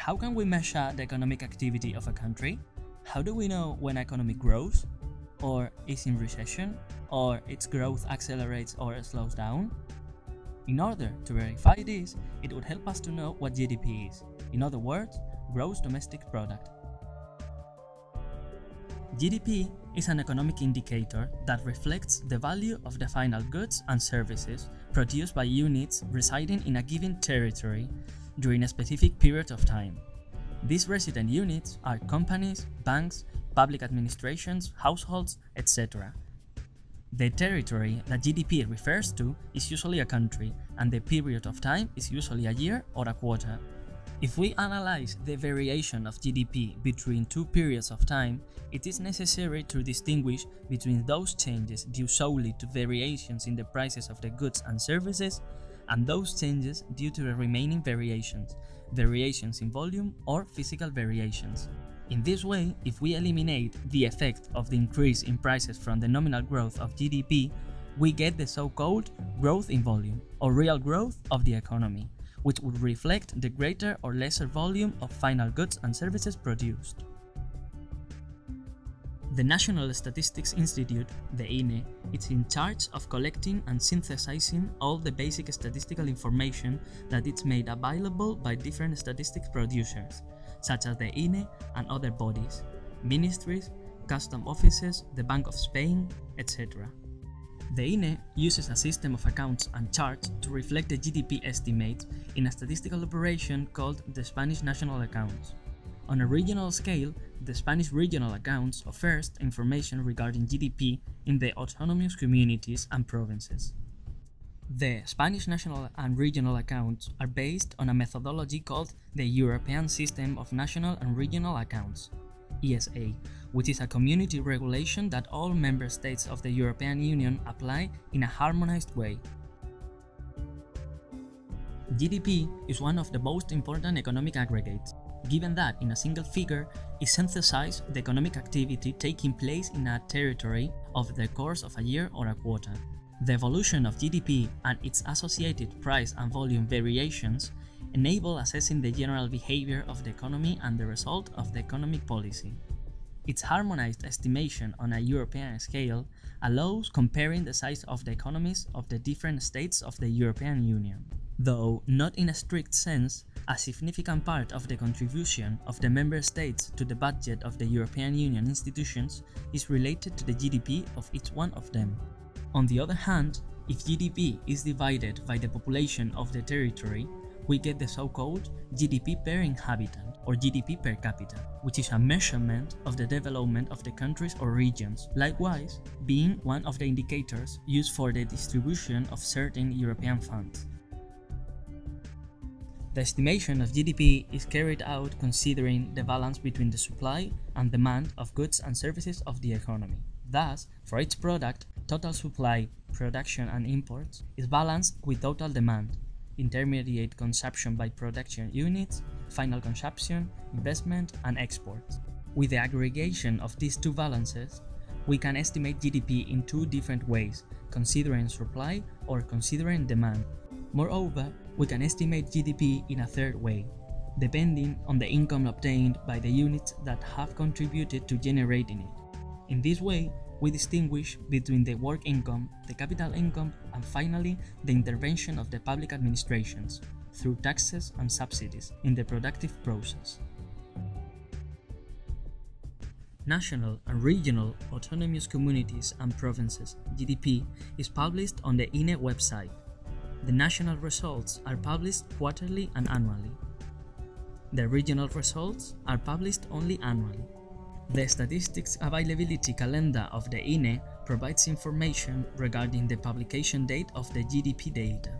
How can we measure the economic activity of a country? How do we know when economy grows, or is in recession, or its growth accelerates or slows down? In order to verify this, it would help us to know what GDP is. In other words, gross domestic product. GDP is an economic indicator that reflects the value of the final goods and services produced by units residing in a given territory during a specific period of time. These resident units are companies, banks, public administrations, households, etc. The territory that GDP refers to is usually a country, and the period of time is usually a year or a quarter. If we analyze the variation of GDP between two periods of time, it is necessary to distinguish between those changes due solely to variations in the prices of the goods and services, and those changes due to the remaining variations in volume or physical variations. In this way, if we eliminate the effect of the increase in prices from the nominal growth of GDP, we get the so-called growth in volume, or real growth of the economy, which would reflect the greater or lesser volume of final goods and services produced. The National Statistics Institute, the INE, is in charge of collecting and synthesizing all the basic statistical information that is made available by different statistics producers, such as the INE and other bodies, ministries, custom offices, the Bank of Spain, etc. The INE uses a system of accounts and charts to reflect the GDP estimates in a statistical operation called the Spanish National Accounts. On a regional scale, the Spanish Regional Accounts offers information regarding GDP in the autonomous communities and provinces. The Spanish National and Regional Accounts are based on a methodology called the European System of National and Regional Accounts, ESA, which is a community regulation that all member states of the European Union apply in a harmonized way. GDP is one of the most important economic aggregates, given that in a single figure it synthesizes the economic activity taking place in a territory over the course of a year or a quarter. The evolution of GDP and its associated price and volume variations enable assessing the general behavior of the economy and the result of the economic policy. Its harmonized estimation on a European scale allows comparing the size of the economies of the different states of the European Union. Though not in a strict sense, a significant part of the contribution of the member states to the budget of the European Union institutions is related to the GDP of each one of them. On the other hand, if GDP is divided by the population of the territory, we get the so-called GDP per inhabitant, or GDP per capita, which is a measurement of the development of the countries or regions, likewise being one of the indicators used for the distribution of certain European funds. The estimation of GDP is carried out considering the balance between the supply and demand of goods and services of the economy. Thus, for each product, total supply, production and imports is balanced with total demand, intermediate consumption by production units, final consumption, investment and exports. With the aggregation of these two balances, we can estimate GDP in two different ways, considering supply or considering demand. Moreover, we can estimate GDP in a third way, depending on the income obtained by the units that have contributed to generating it. In this way, we distinguish between the work income, the capital income, and finally, the intervention of the public administrations, through taxes and subsidies, in the productive process. National and regional autonomous communities and provinces (GDP) is published on the INE website. The national results are published quarterly and annually. The regional results are published only annually. The statistics availability calendar of the INE provides information regarding the publication date of the GDP data.